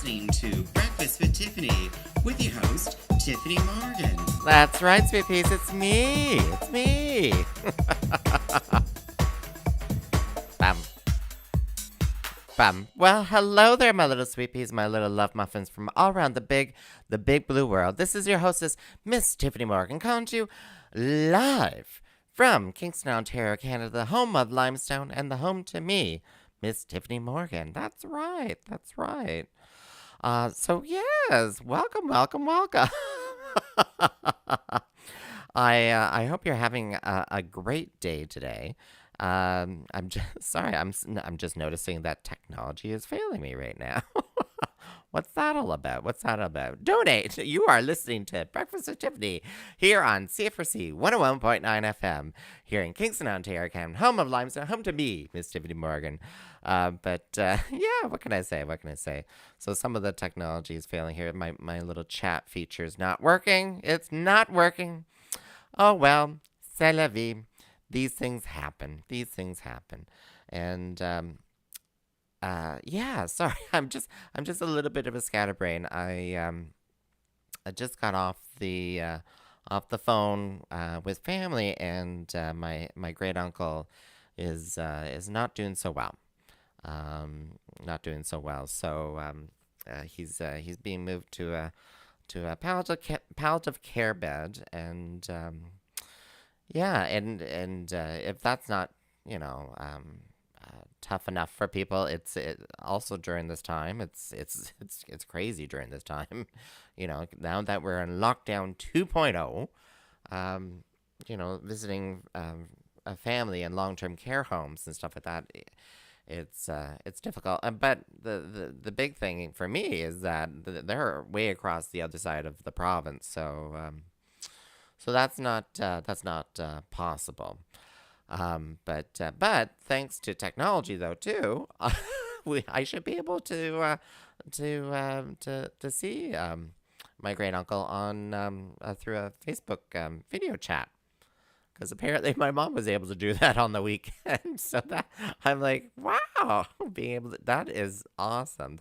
listening to Breakfast with Tiffany with your host, Tyffanie Morgan. That's right, sweet peas. It's me. It's me. Bum. Bum. Well, hello there, my little sweet peas, my little love muffins from all around the big blue world. This is your hostess, Miss Tyffanie Morgan, calling to you live from Kingston, Ontario, Canada, the home of limestone and the home to me, Miss Tyffanie Morgan. That's right. That's right. So yes, welcome. I hope you're having a great day today. I'm just sorry. I'm just noticing that technology is failing me right now. What's that all about? Donate. You are listening to Breakfast with Tiffany here on CFRC 101.9 FM here in Kingston, Ontario, Canada, home of limestone, home to me, Miss Tiffany Morgan. Yeah, what can I say? So some of the technology is failing here. My little chat feature is not working. It's not working. Oh well, c'est la vie. These things happen. And yeah, sorry. I'm just a little bit of a scatterbrain. I just got off the phone with family, and my great uncle is not doing so well. So he's being moved to a palliative care bed, and yeah, and if that's not, tough enough for people, it's also during this time. It's crazy during this time. Now that we're in lockdown 2.0, visiting a family in long-term care homes and stuff like that, it's difficult. But the big thing for me is that they're way across the other side of the province, so that's not possible. But thanks to technology, though, too, I should be able to see my great uncle on through a Facebook video chat, because apparently my mom was able to do that on the weekend. So that I'm like, wow, being able to, that is awesome.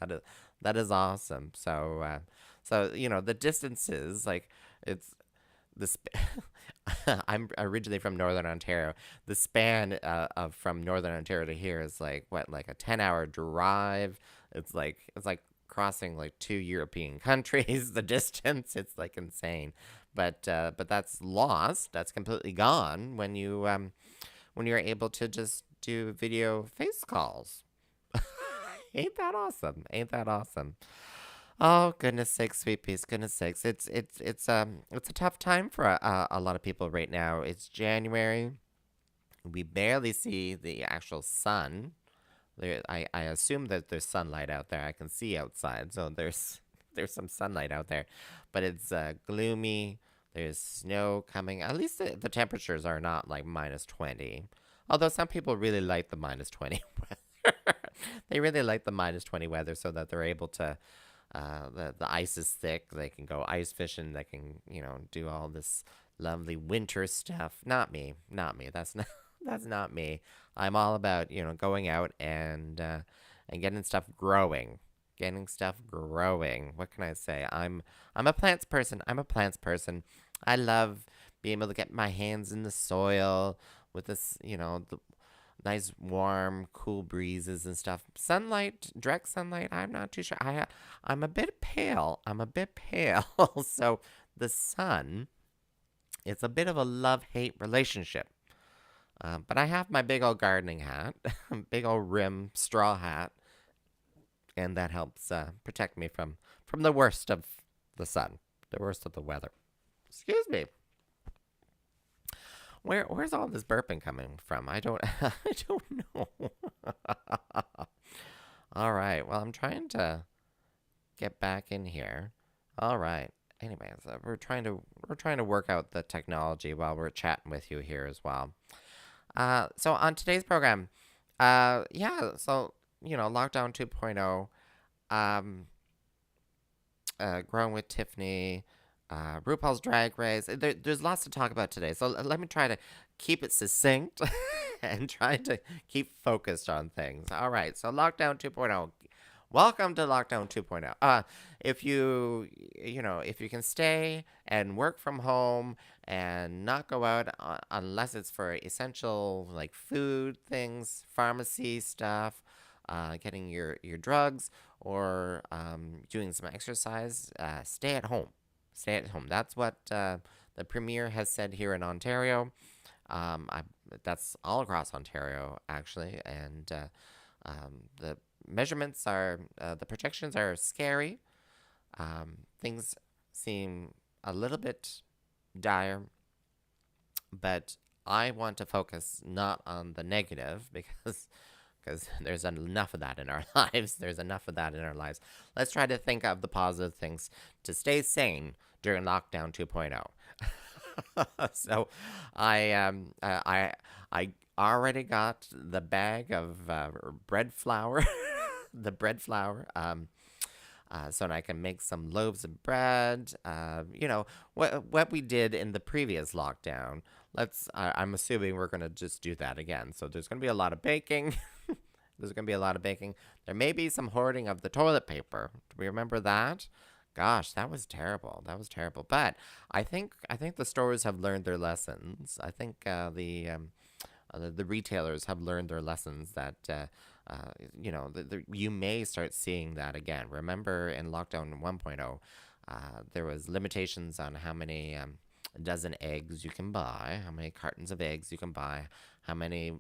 That is awesome. So the distances, like, it's the I'm originally from Northern Ontario. The span of from Northern Ontario to here is like a 10-hour drive. It's like crossing like 2 European countries. The distance, it's like insane. But that's lost. That's completely gone when you're able to just do video face calls. Ain't that awesome? Oh, goodness sakes, sweet peas, goodness sakes. It's a tough time for a lot of people right now. It's January. We barely see the actual sun. I assume that there's sunlight out there. I can see outside, so there's some sunlight out there. But it's gloomy. There's snow coming. At least the temperatures are not like -20. Although some people really like the -20 weather. They really like the -20 weather so that they're able to... the ice is thick. They can go ice fishing. They can, do all this lovely winter stuff. Not me. That's not me. I'm all about, going out and getting stuff growing. What can I say? I'm a plants person. I love being able to get my hands in the soil with this, the nice, warm, cool breezes and stuff. Sunlight, direct sunlight, I'm not too sure. I'm a bit pale. So the sun, it's a bit of a love-hate relationship. But I have my big old gardening hat, big old rim straw hat, and that helps protect me from the worst of the sun, the worst of the weather. Excuse me. Where's all this burping coming from? I don't know. All right. Well, I'm trying to get back in here. All right. Anyways, we're trying to work out the technology while we're chatting with you here as well. So on today's program, so lockdown 2.0, growing with Tiffany, RuPaul's Drag Race. There's lots to talk about today, so let me try to keep it succinct and try to keep focused on things. All right, so lockdown 2.0. Welcome to Lockdown 2.0. If if you can stay and work from home and not go out unless it's for essential like food things, pharmacy stuff, getting your drugs, or doing some exercise, stay at home. Stay at home. That's what the premier has said here in Ontario. I, that's all across Ontario, actually, and the measurements are the projections are scary. Things seem a little bit dire, but I want to focus not on the negative because there's enough of that in our lives. There's enough of that in our lives. Let's try to think of the positive things to stay sane during lockdown 2.0. So I already got the bag of bread flour, the bread flour, so that I can make some loaves of bread. What we did in the previous lockdown. I'm assuming we're gonna just do that again. So there's gonna be a lot of baking. There's gonna be a lot of baking. There may be some hoarding of the toilet paper. Do we remember that? Gosh, that was terrible. That was terrible. But I think the stores have learned their lessons. I think the retailers have learned their lessons that you may start seeing that again. Remember in lockdown 1.0, there was limitations on how many dozen eggs you can buy, how many cartons of eggs you can buy, how many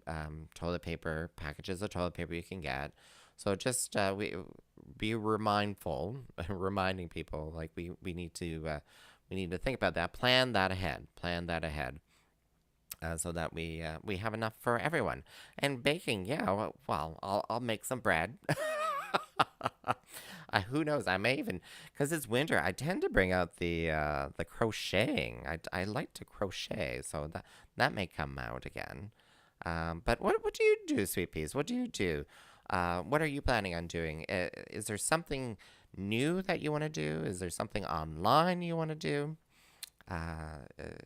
toilet paper packages of toilet paper you can get. So just we be mindful, reminding people like we need to think about that, plan that ahead, so that we have enough for everyone. And baking, yeah, well, I'll make some bread. Who knows? I may even, because it's winter, I tend to bring out the crocheting. I like to crochet, so that may come out again. But what do you do, Sweet Peas? What do you do? What are you planning on doing? Is there something new that you want to do? Is there something online you want to do?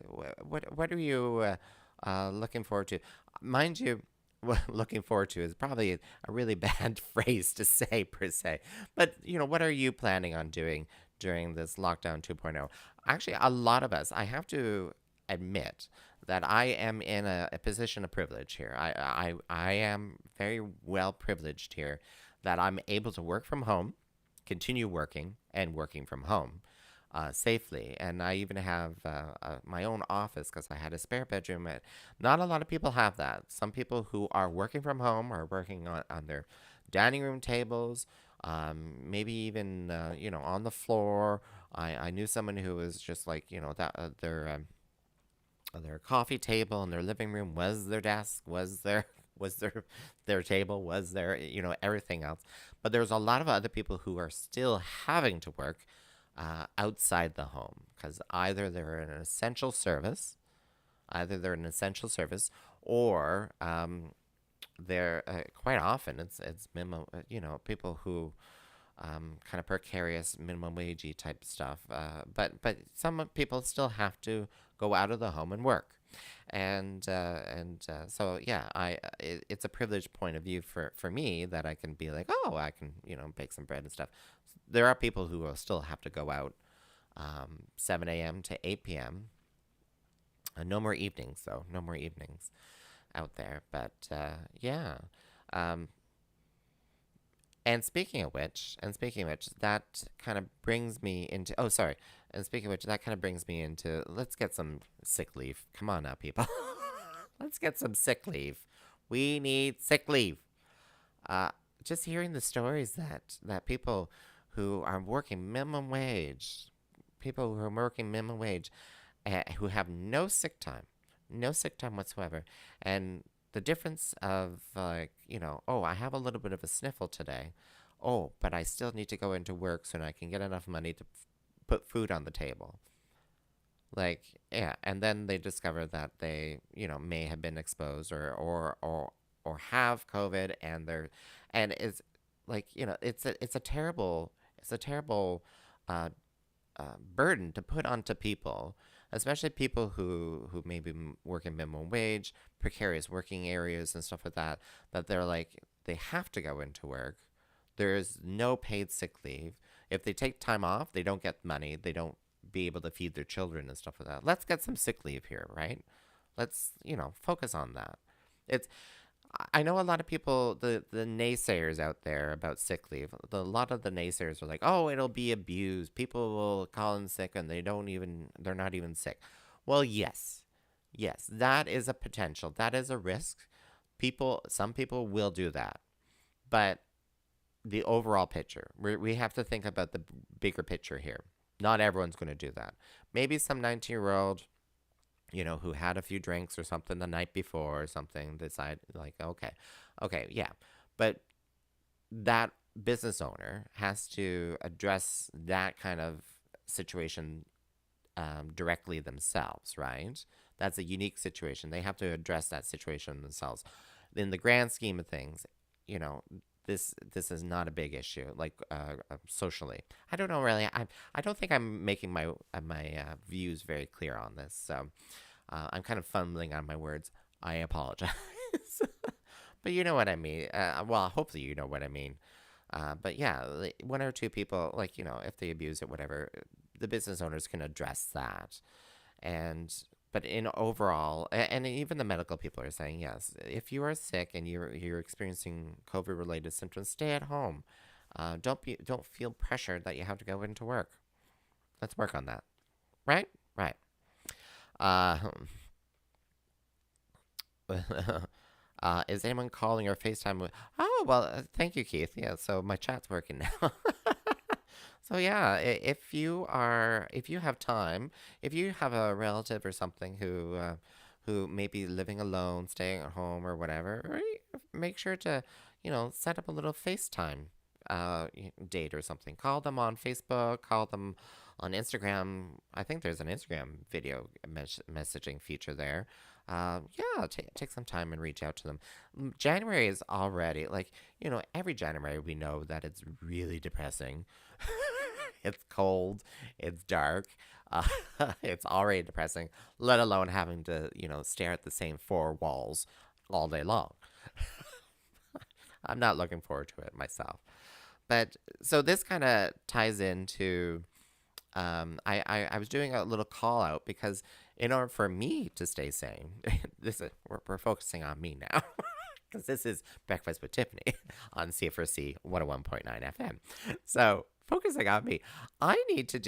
What are you looking forward to? Mind you, looking forward to is probably a really bad phrase to say per se. But what are you planning on doing during this lockdown 2.0? Actually, a lot of us, I have to admit that I am in a position of privilege here. I am very well privileged here that I'm able to work from home, continue working, and working from home safely. And I even have my own office because I had a spare bedroom. Not a lot of people have that. Some people who are working from home are working on their dining room tables, maybe even on the floor. I knew someone who was just like that their coffee table in their living room was their desk, was their table, was their everything else. But there's a lot of other people who are still having to work outside the home because either they're an essential service, or they're quite often it's minimum, people who kind of precarious minimum wagey type stuff. But some people still have to go out of the home and work, and so yeah, it's a privileged point of view for me that I can be like, oh, I can bake some bread and stuff. There are people who will still have to go out 7 a.m. to 8 p.m. No more evenings, though. No more evenings out there. But yeah. Um, and speaking of which, that kind of brings me into. Oh, sorry. And speaking of which, that kind of brings me into. Let's get some sick leave. Come on now, people. Let's get some sick leave. We need sick leave. Uh, just hearing the stories that people who are working minimum wage, people who are working minimum wage, who have no sick time whatsoever, and the difference of like oh, I have a little bit of a sniffle today, oh, but I still need to go into work so that I can get enough money to put food on the table. Like, yeah, and then they discover that they may have been exposed, or have COVID, and it's like it's a terrible uh, burden to put onto people, especially people who maybe work in minimum wage, precarious working areas and stuff like that. That they're like they have to go into work. There's no paid sick leave. If they take time off, they don't get money. They don't be able to feed their children and stuff like that. Let's get some sick leave here, right? Let's, focus on that. It's I know a lot of people, the naysayers out there about sick leave. A lot of the naysayers are like, "Oh, it'll be abused. People will call in sick and they're not even sick." Well, yes, yes, that is a potential. That is a risk. Some people will do that, but the overall picture, we have to think about the bigger picture here. Not everyone's going to do that. Maybe some 19-year-old who had a few drinks or something the night before or something, decide like, okay, yeah. But that business owner has to address that kind of situation directly themselves, right? That's a unique situation. They have to address that situation themselves. In the grand scheme of things, you know, this is not a big issue, like socially. I don't know really. I don't think I'm making my views very clear on this. So I'm kind of fumbling on my words. I apologize. But you know what I mean. Well, hopefully you know what I mean. But yeah, one or two people, like, if they abuse it, whatever, the business owners can address that. And but in overall, and even the medical people are saying, yes, if you are sick and you're experiencing COVID related symptoms, stay at home. Don't feel pressured that you have to go into work. Let's work on that. Right? Right. Uh, is anyone calling or FaceTime? Oh, well, thank you, Keith. Yeah, so my chat's working now. So yeah, if you have time, if you have a relative or something who may be living alone, staying at home or whatever, right, make sure to, set up a little FaceTime date or something. Call them on Facebook, call them on Instagram. I think there's an Instagram video messaging feature there. Yeah, take some time and reach out to them. January is already like, every January we know that it's really depressing. It's cold, it's dark, uh, it's already depressing, let alone having to, stare at the same four walls all day long. I'm not looking forward to it myself. But so this kind of ties into I was doing a little call out because in order for me to stay sane, we're focusing on me now because this is Breakfast with Tiffany on CFRC 101.9 FM. So focusing on me, I need to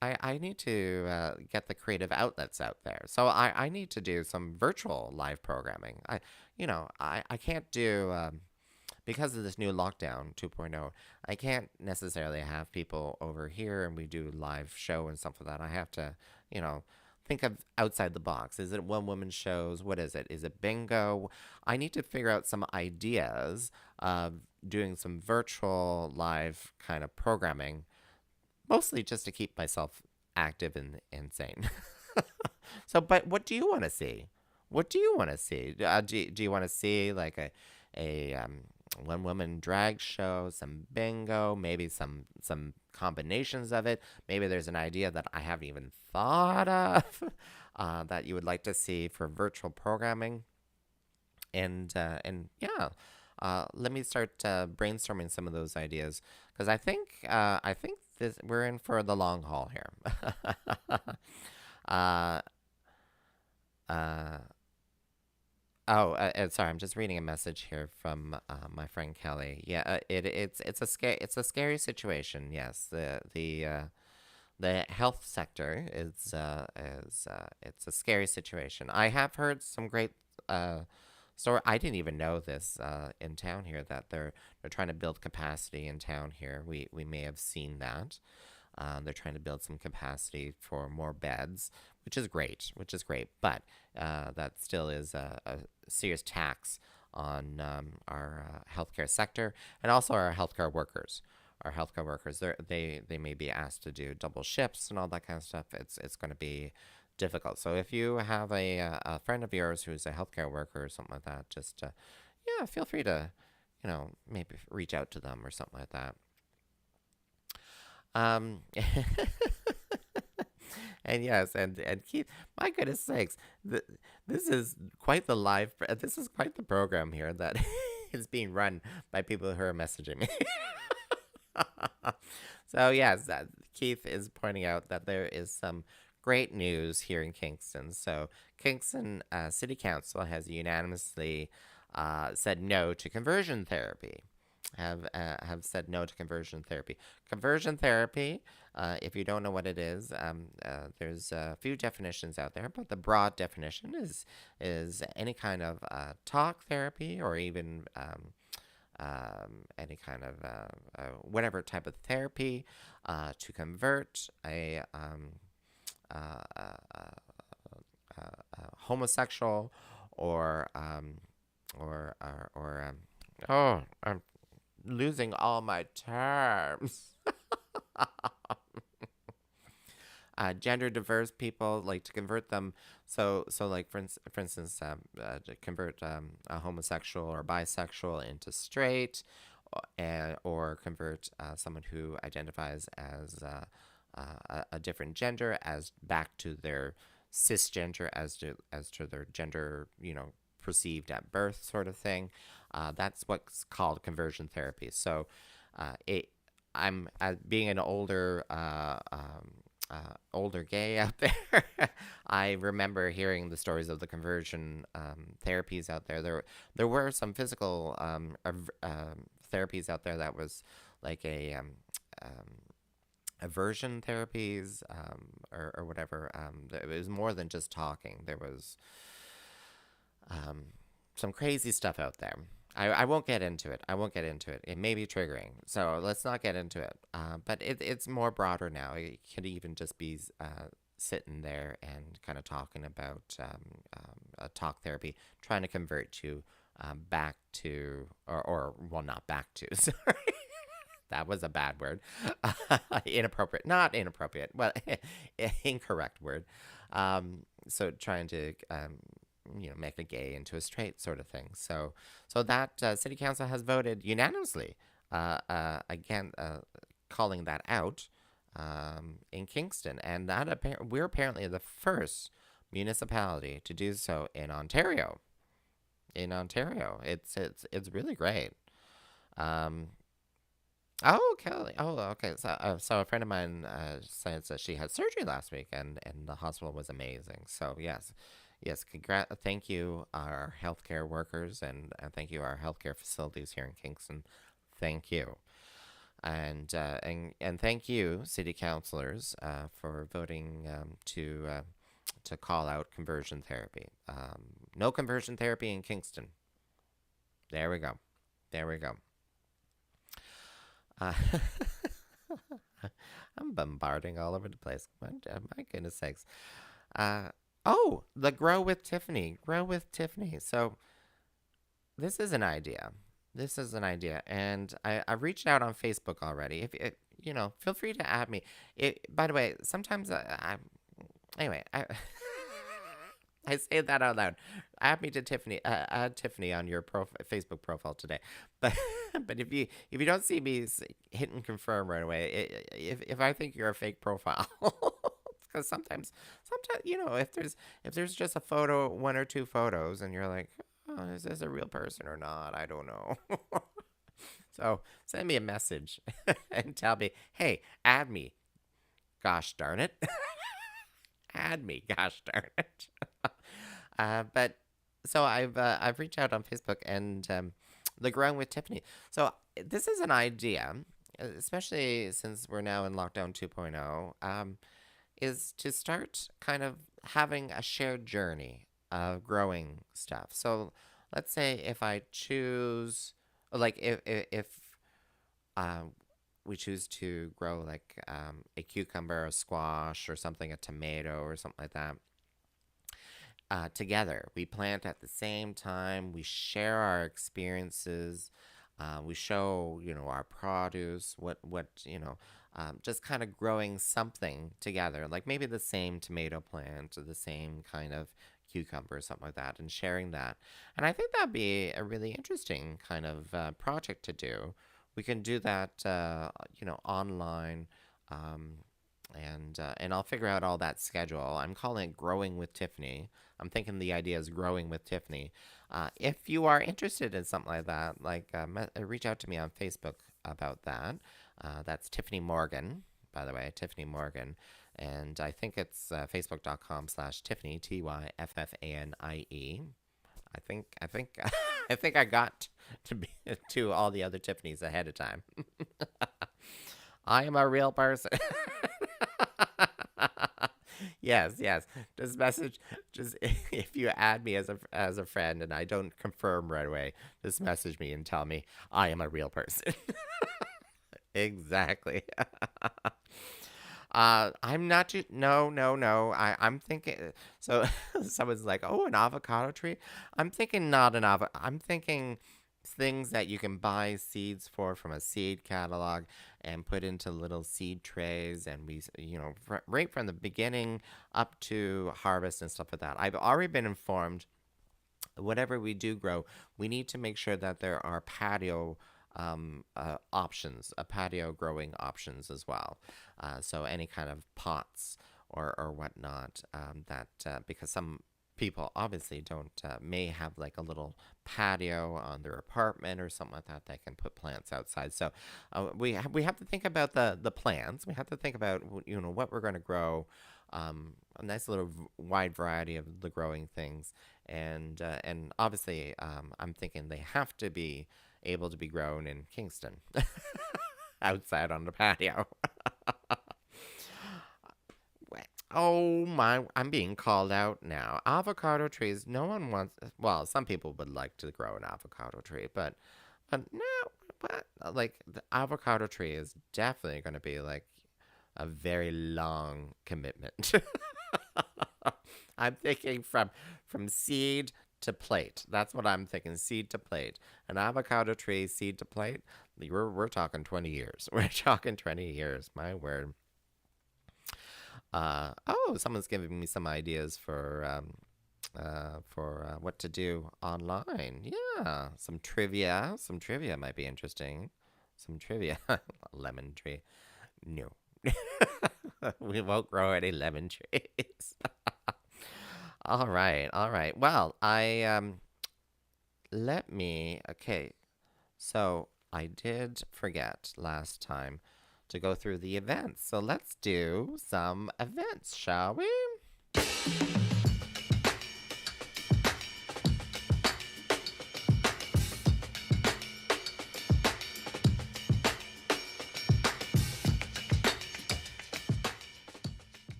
get the creative outlets out there. So I need to do some virtual live programming. I can't do because of this new lockdown 2.0, I can't necessarily have people over here and we do live show and stuff like that. I have to, think of outside the box. Is it one woman shows? What is it? Is it bingo? I need to figure out some ideas of doing some virtual live kind of programming, mostly just to keep myself active and sane. So, but what do you want to see? What do you want to see? Do you want to see like a one woman drag show, some bingo, maybe some combinations of it? Maybe there's an idea that I haven't even thought of that you would like to see for virtual programming. And yeah, let me start brainstorming some of those ideas because I think this we're in for the long haul here. uh, uh, sorry, I'm just reading a message here from my friend Kelly. Yeah, it's a scary situation. Yes, the health sector is it's a scary situation. I have heard some great story. I didn't even know this in town here that they're trying to build capacity in town here. We may have seen that. They're trying to build some capacity for more beds, which is great. Which is great, but that still is a serious tax on our healthcare sector and also our healthcare workers. Our healthcare workers, they may be asked to do double shifts and all that kind of stuff. It's going to be difficult. So if you have a friend of yours who's a healthcare worker or something like that, just yeah, feel free to maybe reach out to them or something like that. Um, and yes, and Keith, my goodness sakes, this is quite the live. This is quite the program here that it's being run by people who are messaging me. So yes, Keith is pointing out that there is some great news here in Kingston. So Kingston City Council has unanimously said no to conversion therapy. Have said no to conversion therapy. Conversion therapy, if you don't know what it is, there's a few definitions out there, but the broad definition is any kind of talk therapy or even any kind of whatever type of therapy to convert a homosexual or oh, I'm losing all my terms. Gender diverse people, like to convert them. So like for instance, to convert a homosexual or bisexual into straight, and or convert someone who identifies as a different gender as back to their cisgender, as to their gender, perceived at birth, sort of thing. That's what's called conversion therapy. So, it I'm being an older gay out there. I remember hearing the stories of the conversion therapies out there. There were some physical therapies out there that was like a aversion therapies, or whatever. It was more than just talking. There was some crazy stuff out there. I won't get into it. I won't get into it. It may be triggering, so let's not get into it. But it's more broader now. It could even just be sitting there and kind of talking about talk therapy, trying to convert you back to, or well, not back to. Sorry, that was a bad word. Inappropriate, not inappropriate. Well, incorrect word. So trying to make a gay into a straight, sort of thing. So that city council has voted unanimously again, calling that out in Kingston, and that we're apparently the first municipality to do so in Ontario. It's really great. Um, Oh, Kelly. Oh, okay. So a friend of mine said that she had surgery last week, and the hospital was amazing. So yes. Thank you, our healthcare workers, and thank you, our healthcare facilities here in Kingston. Thank you, and thank you, city councilors, for voting to call out conversion therapy. No conversion therapy in Kingston. There we go. There we go. Uh, I'm bombarding all over the place. My goodness sakes. Uh, oh, the Grow with Tyffanie. Grow with Tyffanie. So this is an idea. This is an idea, and I've reached out on Facebook already. If feel free to add me. By the way, sometimes anyway, I say that out loud. Add me to Tyffanie. Add Tyffanie on your Facebook profile today. But but if you don't see me hit and confirm right away, if I think you're a fake profile, because sometimes if there's just a photo, one or two photos, and you're like, oh, is this a real person or not? I don't know. So send me a message and tell me, hey, add me. Gosh darn it. Add me. Gosh darn it. But so I've reached out on Facebook and the Growing with Tyffanie. So this is an idea, especially since we're now in lockdown 2.0, is to start kind of having a shared journey of growing stuff. So let's say if I choose, like if we choose to grow like a cucumber, a squash, or something, a tomato, or something like that. Together, we plant at the same time. We share our experiences. We show, our produce. Just kind of growing something together, like maybe the same tomato plant or the same kind of cucumber or something like that, and sharing that. And I think that'd be a really interesting kind of project to do. We can do that, online. And I'll figure out all that schedule. I'm calling it Growing with Tyffanie. I'm thinking the idea is Growing with Tyffanie. If you are interested in something like that, reach out to me on Facebook about that. That's Tiffany Morgan, by the way, Tiffany Morgan. And I think it's facebook.com/Tiffanie, Tyffanie. I think I think I got to be to all the other Tiffany's ahead of time. I am a real person. Yes, yes. Just message. Just if you add me as a friend and I don't confirm right away, just message me and tell me I am a real person. Exactly. I'm not just no, no, no. I'm thinking so someone's like, "Oh, an avocado tree." I'm thinking not an avocado. I'm thinking things that you can buy seeds for from a seed catalog and put into little seed trays and right from the beginning up to harvest and stuff like that. I've already been informed whatever we do grow, we need to make sure that there are patio options, patio growing options as well. So any kind of pots or whatnot because some people obviously don't may have like a little patio on their apartment or something like that that can put plants outside. So we have to think about the plants. We have to think about what we're going to grow. A nice little wide variety of the growing things, and obviously I'm thinking they have to be able to be grown in Kingston outside on the patio. Oh my, I'm being called out now. Avocado trees, no one wants, well, some people would like to grow an avocado tree, but no, but like the avocado tree is definitely going to be like a very long commitment. I'm thinking from seed to plate. That's what I'm thinking, seed to plate. An avocado tree, seed to plate. We're talking 20 years. We're talking 20 years. My word. Oh, someone's giving me some ideas for what to do online. Yeah, some trivia. Some trivia might be interesting. Some trivia. Lemon tree. No. We won't grow any lemon trees. All right, all right. Well, okay. So I did forget last time to go through the events. So let's do some events, shall we?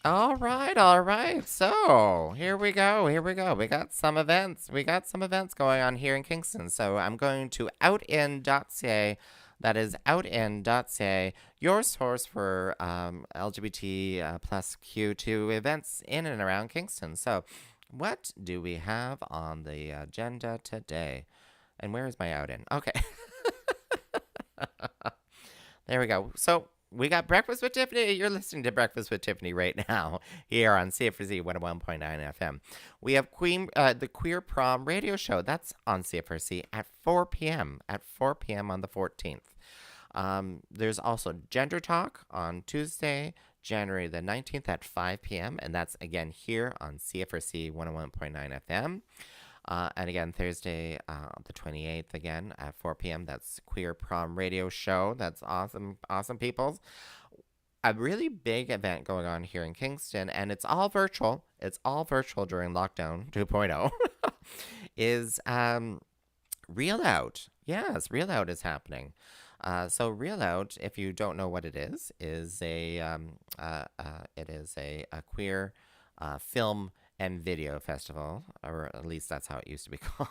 All right, all right. So here we go. Here we go. We got some events. We got some events going on here in Kingston. So I'm going to outin.ca. That is outin.ca, your source for LGBT plus Q2 events in and around Kingston. So, what do we have on the agenda today? And where is my outin? Okay. There we go. So we got Breakfast with Tiffany. You're listening to Breakfast with Tiffany right now here on CFRC 101.9 FM. We have the Queer Prom radio show. That's on CFRC at 4 p.m. At 4 p.m. on the 14th. There's also Gender Talk on Tuesday, January the 19th at 5 p.m. And that's again here on CFRC 101.9 FM. And again, Thursday, the 28th, again at 4 p.m. That's Queer Prom Radio Show. That's awesome, awesome peoples. A really big event going on here in Kingston, and it's all virtual. It's all virtual during lockdown 2.0. Is Real Out. Yes, Real Out is happening. So Real Out, if you don't know what it is a queer film and video festival, or at least that's how it used to be called.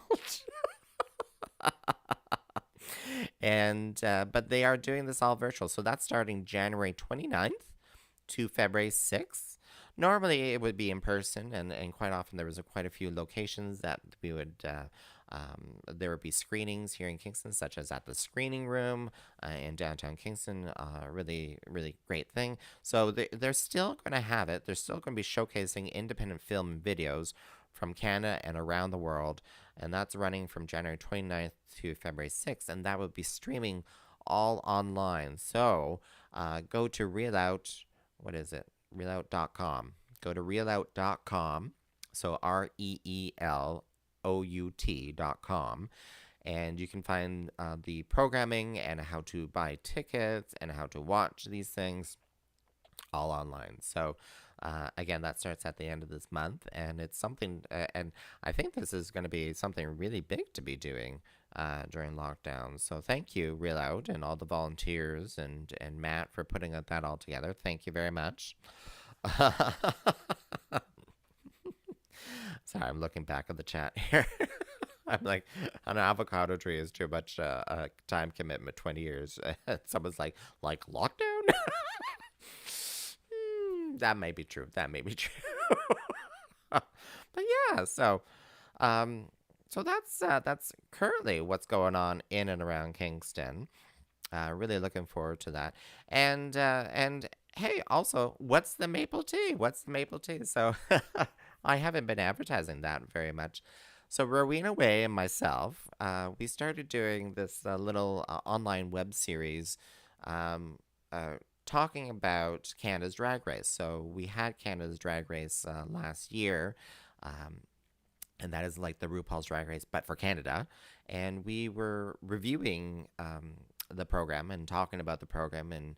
And but they are doing this all virtual, so that's starting January 29th to February 6th. Normally it would be in person, and quite often there was quite a few locations that we would there would be screenings here in Kingston, such as at the Screening Room in downtown Kingston. Really, really great thing. So they're still going to have it. They're still going to be showcasing independent film and videos from Canada and around the world. And that's running from January 29th to February 6th. And that will be streaming all online. So go to Reelout. What is it? Reelout.com. Go to reelout.com. So REELOUT.com out.com. And you can find the programming and how to buy tickets and how to watch these things all online. So, again, that starts at the end of this month, and it's something, and I think this is going to be something really big to be doing during lockdown. So, thank you, Real Out, and all the volunteers and Matt for putting that all together. Thank you very much. Sorry, I'm looking back at the chat here. I'm like, an avocado tree is too much time commitment, 20 years. Someone's like lockdown? That may be true. That may be true. But yeah, um, so that's currently what's going on in and around Kingston. Really looking forward to that. And hey, also, what's the maple tea? What's the maple tea? So I haven't been advertising that very much. So Rowena Way and myself, we started doing this little online web series uh, talking about Canada's Drag Race. So we had Canada's Drag Race last year, um, and that is like the RuPaul's Drag Race, but for Canada. And we were reviewing the program and talking about the program and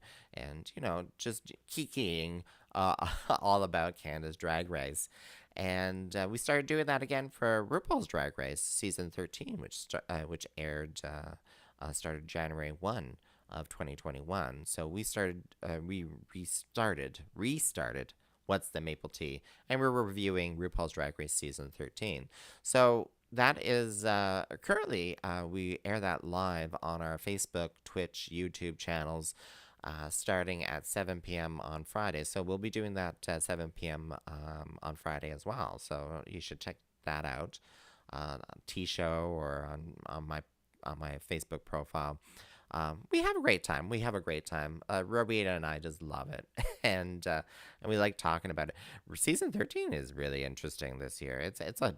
just kikiing all about Canada's Drag Race. And we started doing that again for RuPaul's Drag Race season 13, which aired started January 1 of 2021. So we restarted What's the Maple Tea, and we're reviewing RuPaul's Drag Race season 13. So that is currently we air that live on our Facebook, Twitch, YouTube channels. Starting at 7 p.m. on Friday. So we'll be doing that at 7 p.m. On Friday as well. So you should check that out on T-Show or on my Facebook profile. We have a great time. We have a great time. Rowena and I just love it, and we like talking about it. Season 13 is really interesting this year. It's a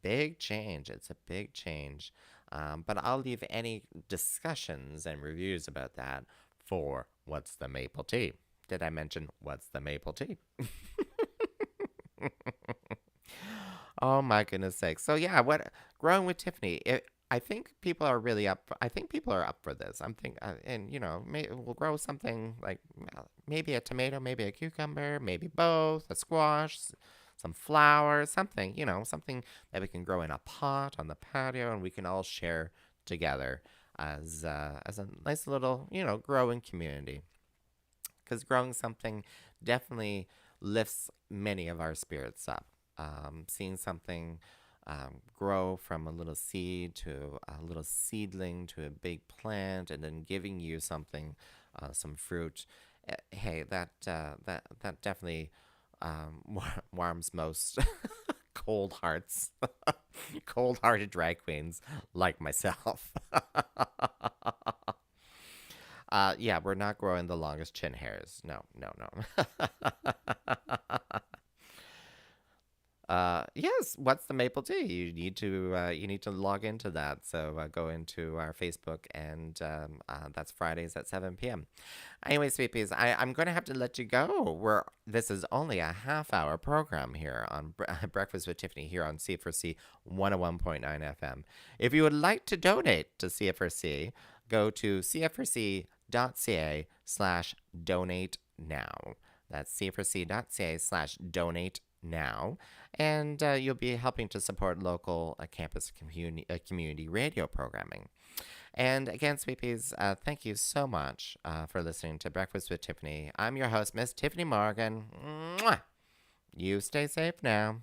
big change. It's a big change. But I'll leave any discussions and reviews about that for What's the Maple Tea. Did I mention What's the Maple Tea? Oh my goodness sake. So yeah, what growing with Tyffanie, I think people are really up. I think people are up for this. And we'll grow something like maybe a tomato, maybe a cucumber, maybe both, a squash, some flowers, something, something that we can grow in a pot on the patio, and we can all share together as a nice little, growing community. Because growing something definitely lifts many of our spirits up. Seeing something grow from a little seed to a little seedling to a big plant, and then giving you something, some fruit. Hey, that definitely warms most cold hearts, cold-hearted drag queens like myself. Yeah, we're not growing the longest chin hairs. No, no, no. Yes, what's the maple tea? You need to log into that. So go into our Facebook, and that's Fridays at 7 p.m. Anyway, sweeties, I'm going to have to let you go. This is only a half-hour program here on Breakfast with Tyffanie here on C4C 101.9 FM. If you would like to donate to CFRC, go to cfrc.ca/donate now. That's cfrc.ca/donate now. And you'll be helping to support local campus community radio programming. And again, sweepies, thank you so much for listening to Breakfast with Tyffanie. I'm your host, Miss Tyffanie Morgan. Mwah! You stay safe now.